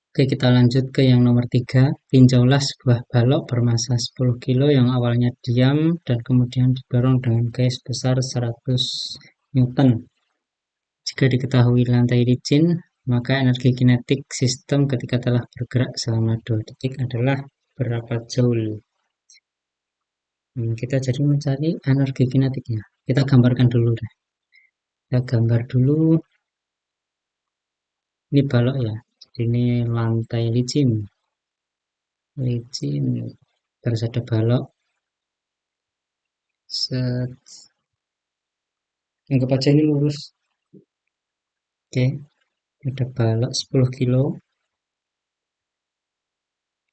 Oke, kita lanjut ke yang nomor 3. Tinjaulah sebuah balok bermassa 10 kilo yang awalnya diam dan kemudian didorong dengan gaya sebesar 100 Newton. Jika diketahui lantai licin, maka energi kinetik sistem ketika telah bergerak selama 2 detik adalah berapa joule? Kita jadi mencari energi kinetiknya. Kita gambarkan dulu deh. Kita gambar dulu. Ini balok ya. Jadi ini lantai licin. Licin. Terus ada balok. Set. Anggap aja ini lurus. Oke. Ada balok 10 kilo.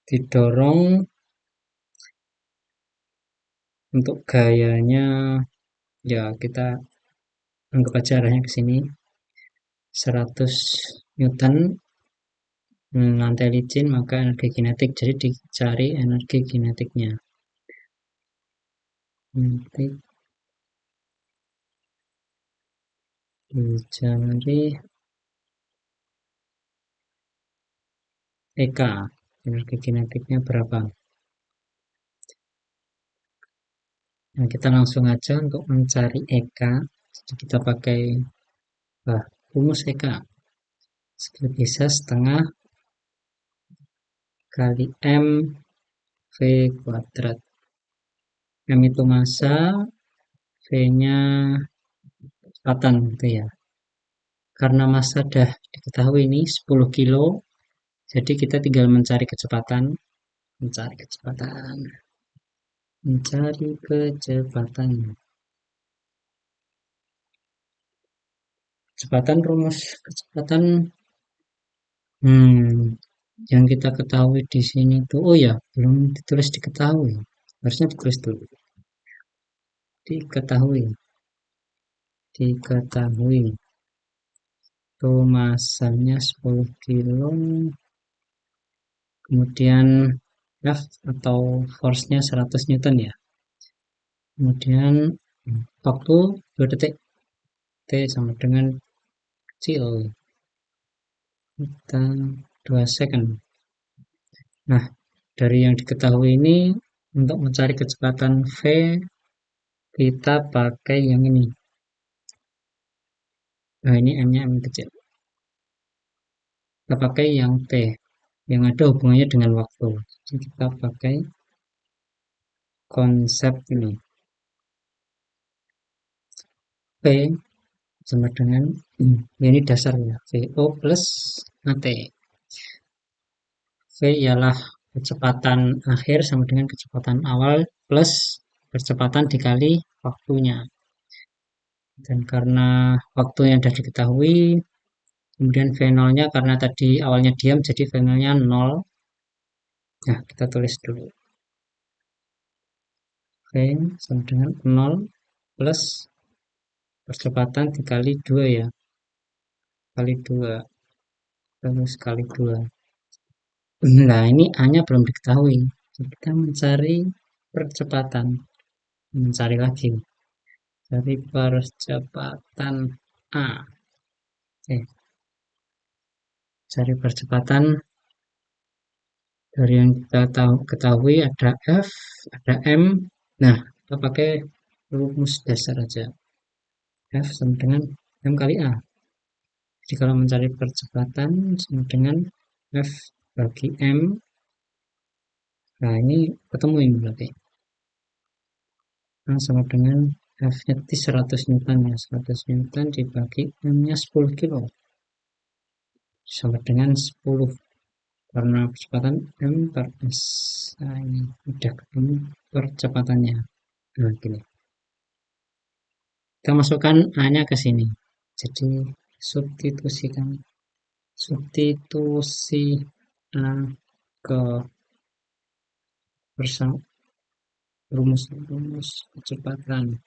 Didorong. Untuk gayanya, ya kita anggap aja arahnya ke sini. 100 Newton. Lantai licin, maka energi kinetik. Jadi dicari energi kinetiknya. Nanti dicari EK, energi kinetiknya berapa. Nah, kita langsung aja untuk mencari EK. Jadi kita pakai rumus EK. Bisa setengah kali M V kuadrat. M itu massa, V-nya kecepatan gitu ya. Karena massa dah diketahui ini 10 kilo, jadi kita tinggal mencari kecepatan. Mencari kecepatan. Rumus kecepatan yang kita ketahui di sini tuh, oh ya, belum ditulis diketahui. Harusnya ditulis dulu. Diketahui. Tuh massanya 10 kilo. Kemudian F atau force-nya 100 Newton ya. Kemudian waktu 2 detik. T sama dengan kecil. Kita 2 second. Nah, dari yang diketahui ini, untuk mencari kecepatan V, kita pakai yang ini. Nah, ini M-nya M kecil. Kita pakai yang T, yang ada hubungannya dengan waktu. Jadi kita pakai konsep ini. P sama dengan ini dasarnya VO plus AT. V ialah kecepatan akhir sama dengan kecepatan awal plus kecepatan dikali waktunya. Dan karena waktu yang sudah diketahui, kemudian V0-nya karena tadi awalnya diam, jadi V0-nya 0. Nah, kita tulis dulu. V sama dengan 0 plus percepatan dikali 2 ya. Kali 2. Terus kali 2. Nah, ini A-nya belum diketahui. Jadi kita mencari percepatan. Mencari lagi. Cari percepatan A. Oke. Cari percepatan. Dari yang kita ketahui ada F, ada M. Nah, kita pakai rumus dasar aja. F sama dengan M kali A. Jadi kalau mencari percepatan sama dengan F bagi M. Nah, ini ketemu ini berarti. Nah, sama dengan F-nya 100 Newton ya. 100 Newton dibagi M-nya 10 kilo. Sama dengan 10. Karena percepatan M per S. Nah, ini udah ketemu percepatannya. Nah, gini. Kita masukkan A-nya ke sini. Jadi, substitusi A ke bersama rumus kecepatan.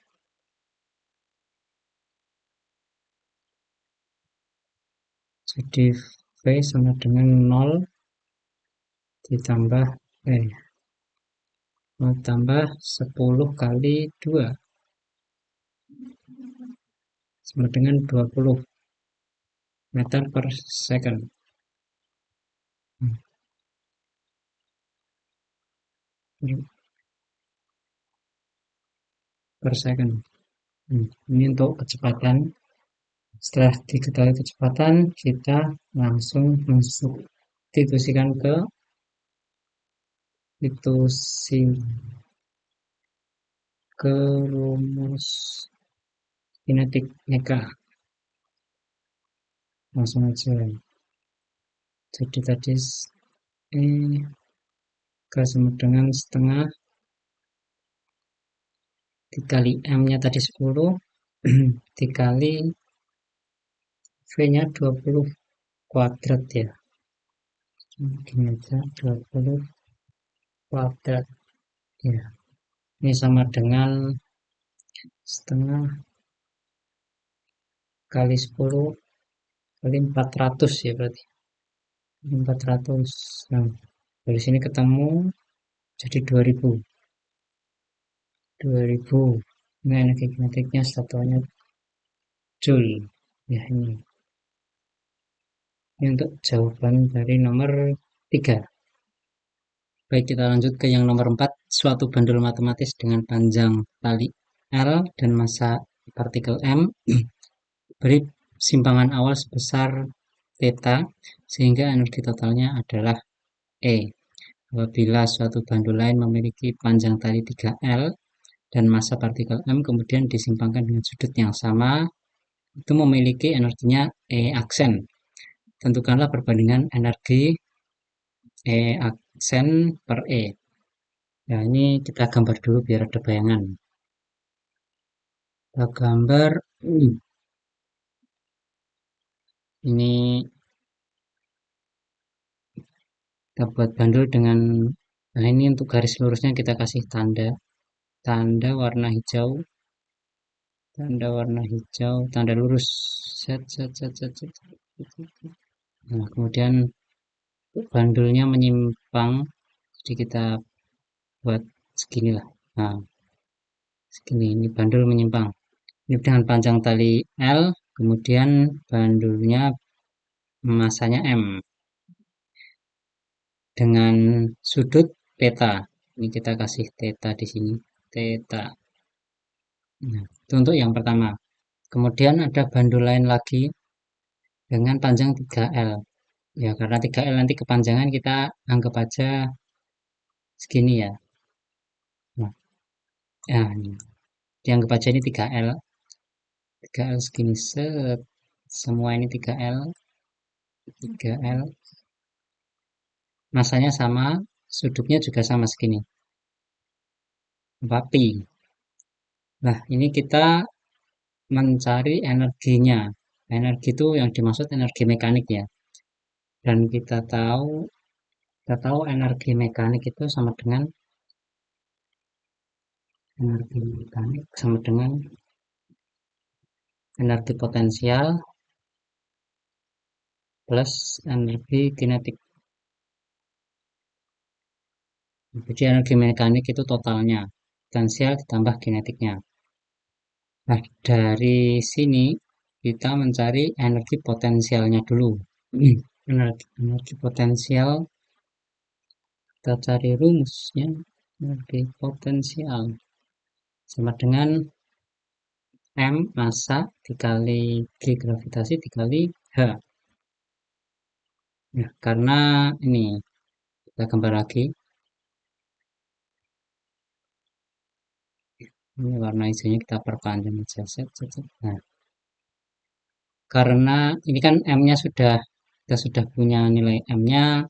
Jadi V sama dengan 0 ditambah tambah 10 kali 2 sama dengan 20 meter per second. per second. Ini untuk kecepatan. Setelah diketahui kecepatan, kita langsung mensubstitusikan itu ke rumus kinetik Neka. Langsung aja. Jadi tadi K sama dengan setengah dikali M-nya tadi 10 dikali V-nya 20 kuadrat ya. Gini aja 20 kuadrat ya. Ini sama dengan setengah kali 10 kali 400 ya berarti. 400. Nah, dari sini ketemu jadi 2000. 2000. Ini energi kinetiknya satuannya Joule. Ya ini. Ini untuk jawaban dari nomor 3. Baik, kita lanjut ke yang nomor 4. Suatu bandul matematis dengan panjang tali L dan massa partikel M beri simpangan awal sebesar theta sehingga energi totalnya adalah E. Apabila suatu bandul lain memiliki panjang tali 3L dan massa partikel M kemudian disimpangkan dengan sudut yang sama, itu memiliki energinya E aksen. Tentukanlah perbandingan energi E aksen per E. Nah, ini kita gambar dulu biar ada bayangan. Kita gambar ini kita buat bandul dengan, nah ini untuk garis lurusnya kita kasih tanda warna hijau, tanda lurus, set. Nah, kemudian bandulnya menyimpang, jadi kita buat segini lah. Nah, segini, ini bandul menyimpang. Ini dengan panjang tali L, kemudian bandulnya massanya M. Dengan sudut theta. Ini kita kasih theta di sini, theta. Nah, itu untuk yang pertama. Kemudian ada bandul lain lagi dengan panjang 3L. Ya, karena 3L nanti kepanjangan kita anggap aja segini ya. Nah, ini. Dianggap aja ini 3L. 3L segini set. Semua ini 3L. Masanya sama, sudutnya juga sama segini. 4pi. Nah, ini kita mencari energinya. Energi itu yang dimaksud energi mekanik ya. Dan kita tahu energi mekanik itu sama dengan energi potensial plus energi kinetik. Jadi energi mekanik itu totalnya, potensial ditambah kinetiknya. Nah, dari sini kita mencari energi potensialnya dulu. Energi potensial, kita cari rumusnya. Energi potensial sama dengan M massa dikali G gravitasi dikali H. Nah, karena ini kita gambar lagi. Ini warna hijaunya kita perpanjang aja. Nah, karena ini kan M-nya kita sudah punya nilai M-nya,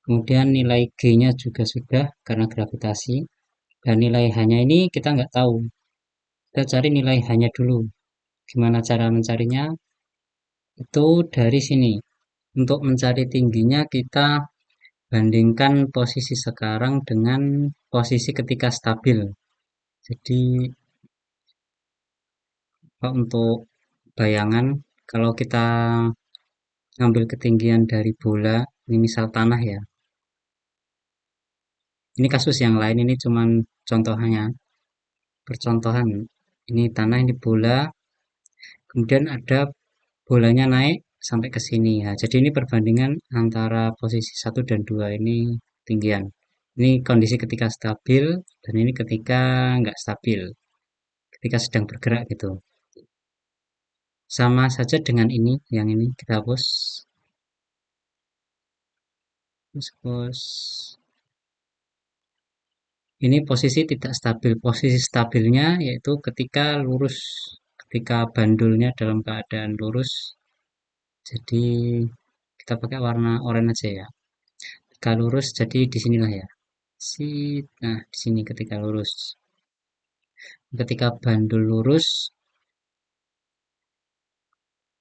kemudian nilai G-nya juga sudah karena gravitasi. Dan nilai H-nya ini kita nggak tahu. Kita cari nilai H-nya dulu. Gimana cara mencarinya? Itu dari sini. Untuk mencari tingginya kita bandingkan posisi sekarang dengan posisi ketika stabil. Jadi untuk bayangan, kalau kita ngambil ketinggian dari bola, ini misal tanah ya. Ini kasus yang lain, ini cuman contohnya, percontohan. Ini tanah, ini bola, kemudian ada bolanya naik sampai ke sini ya. Jadi ini perbandingan antara posisi 1 dan 2 ini ketinggian. Ini kondisi ketika stabil, dan ini ketika nggak stabil, ketika sedang bergerak gitu. Sama saja dengan ini, yang ini kita hapus. Terus ini posisi tidak stabil. Posisi stabilnya yaitu ketika lurus, ketika bandulnya dalam keadaan lurus. Jadi kita pakai warna oranye aja ya. Ketika lurus, jadi di sinilah ya. Nah, di sini ketika lurus. Ketika bandul lurus,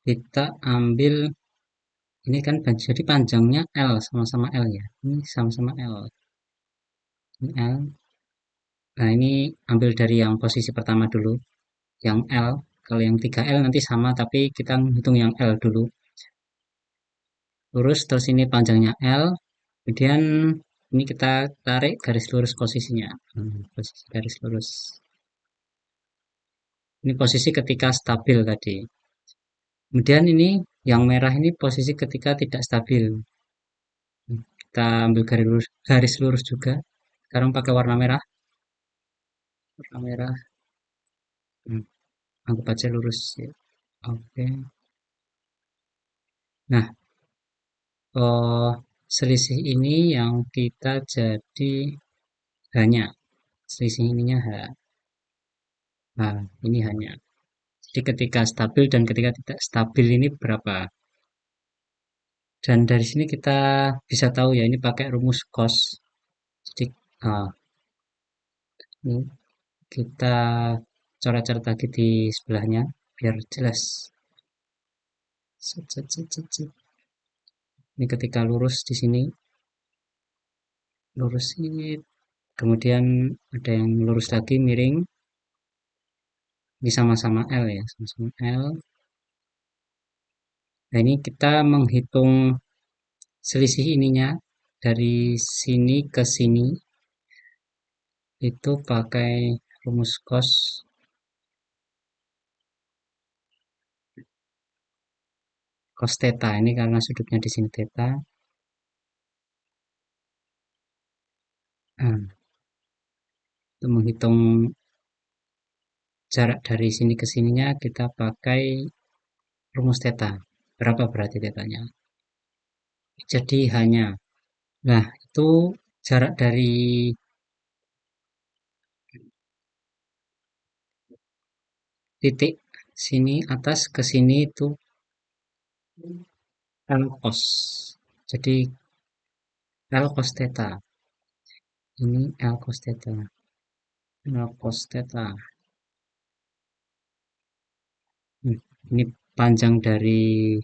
kita ambil ini kan jadi panjangnya L, sama-sama L ya. Ini sama-sama L. Ini L. Nah, ini ambil dari yang posisi pertama dulu, yang L. Kalau yang 3L nanti sama, tapi kita hitung yang L dulu. Lurus, terus ini panjangnya L. Kemudian ini kita tarik garis lurus posisinya. Posisi garis lurus. Ini posisi ketika stabil tadi. Kemudian ini yang merah ini posisi ketika tidak stabil. Kita ambil garis lurus juga. Sekarang pakai warna merah. Warna merah. Anggap aja lurus ya. Oke. Nah, oh, selisih ini yang kita jadi hanya. Selisih ininya H. Nah, ini hanya. Jadi ketika stabil dan ketika tidak stabil ini berapa? Dan dari sini kita bisa tahu ya, ini pakai rumus cos. Jadi ah, ini kita coret-coret lagi di sebelahnya biar jelas. Set, set, set, set, set. Ini ketika lurus di sini, lurus ini, kemudian ada yang lurus lagi miring. Ini sama-sama L ya, sama-sama L. Nah, ini kita menghitung selisih ininya dari sini ke sini itu pakai rumus cos theta. Ini karena sudutnya di sini theta. Nah, untuk menghitung jarak dari sini ke sininya kita pakai rumus theta. Berapa berarti tetanya? Jadi hanya. Nah, itu jarak dari titik sini atas ke sini itu L cos. Jadi L cos theta. Ini L cos theta. L cos theta. Ini panjang dari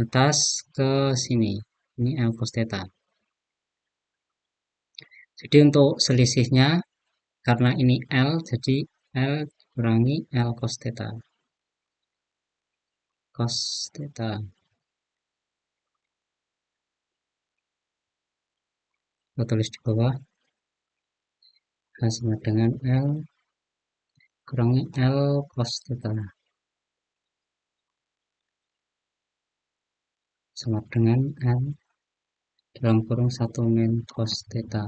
atas ke sini. Ini L cos theta. Jadi untuk selisihnya karena ini L, jadi L kurangi L cos theta. Cos theta. Kita tulis di bawah. H sama dengan L kurangi L cos theta. Sama dengan L dalam kurung 1 min cos theta.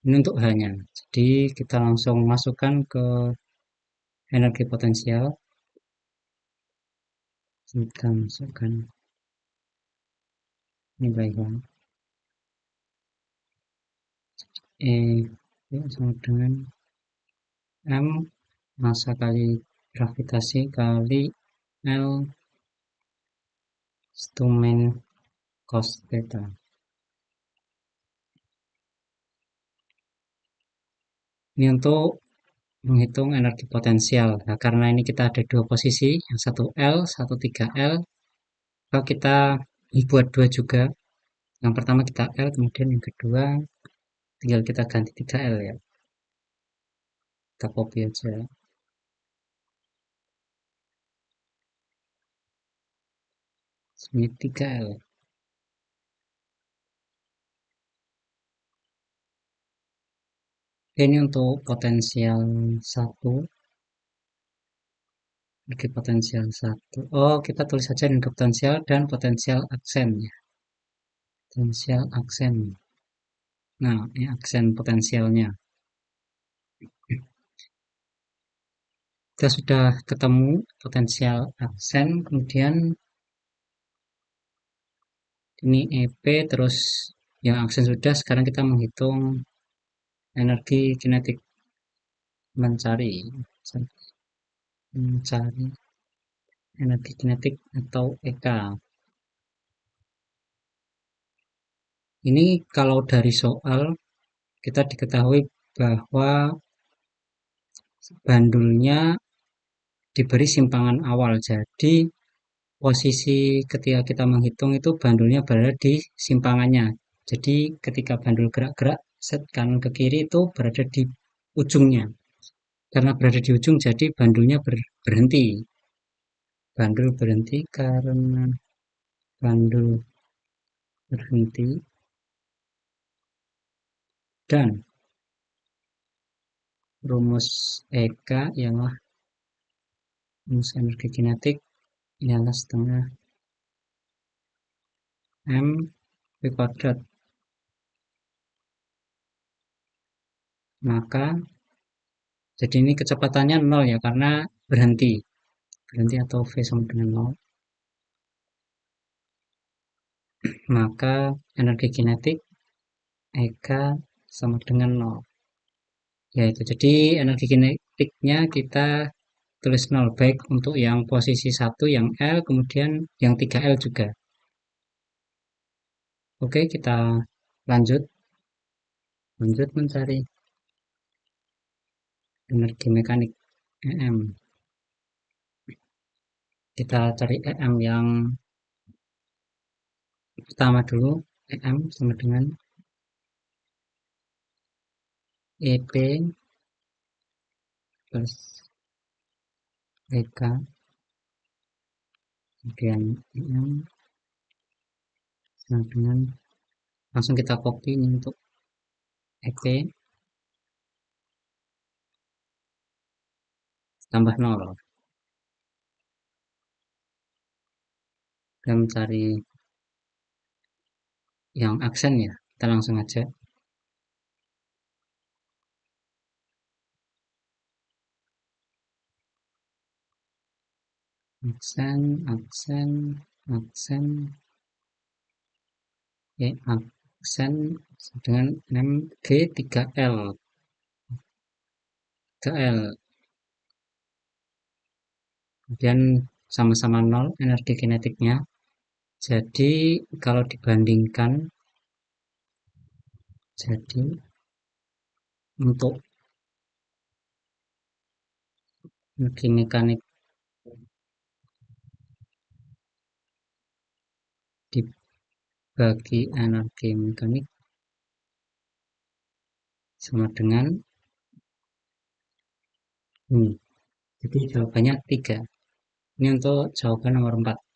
Ini untuk H-nya. Jadi kita langsung masukkan ke energi potensial. Kita masukkan nilai H. E sama dengan M massa kali gravitasi kali L Stumen cos theta. Ini untuk menghitung energi potensial. Nah, karena ini kita ada dua posisi, yang satu L, satu 3L, kalau kita buat dua juga. Yang pertama kita L, kemudian yang kedua tinggal kita ganti 3L ya. Kita copy aja. Ini 3L. Ini untuk potensial 1. energi potensial satu. Oh, kita tulis saja energi potensial dan potensial aksen ya. Potensial aksen. Nah, ini aksen potensialnya. Kita sudah ketemu potensial aksen, kemudian ini EP, terus yang aksen sudah, sekarang kita menghitung energi kinetik, mencari energi kinetik atau EK. Ini kalau dari soal kita diketahui bahwa bandulnya diberi simpangan awal. Jadi posisi ketika kita menghitung itu bandulnya berada di simpangannya. Jadi ketika bandul gerak-gerak set kanan ke kiri itu berada di ujungnya. Karena berada di ujung jadi bandulnya berhenti. Bandul berhenti karena bandul berhenti dan rumus EK ialah rumus energi kinetik ialah setengah M V kuadrat. Maka jadi ini kecepatannya 0 ya karena berhenti atau V sama dengan 0. Maka energi kinetik EK sama dengan 0. Yaitu jadi energi kinetiknya kita tulis 0 baik untuk yang posisi 1 yang L kemudian yang 3L juga. Oke, kita lanjut mencari energi mekanik EM. Kita cari EM yang pertama dulu. EM sama dengan EP plus EK, kemudian EM sama dengan, langsung kita copy ini untuk EP tambah 0. Kita mencari yang aksen ya, kita langsung aja aksen aksen dengan MG 3L 3L, kemudian sama-sama 0 energi kinetiknya. Jadi kalau dibandingkan, jadi untuk energi mekanik dibagi energi mekanik sama dengan ini. Jadi jawabannya 3. Ini untuk jawaban nomor 4.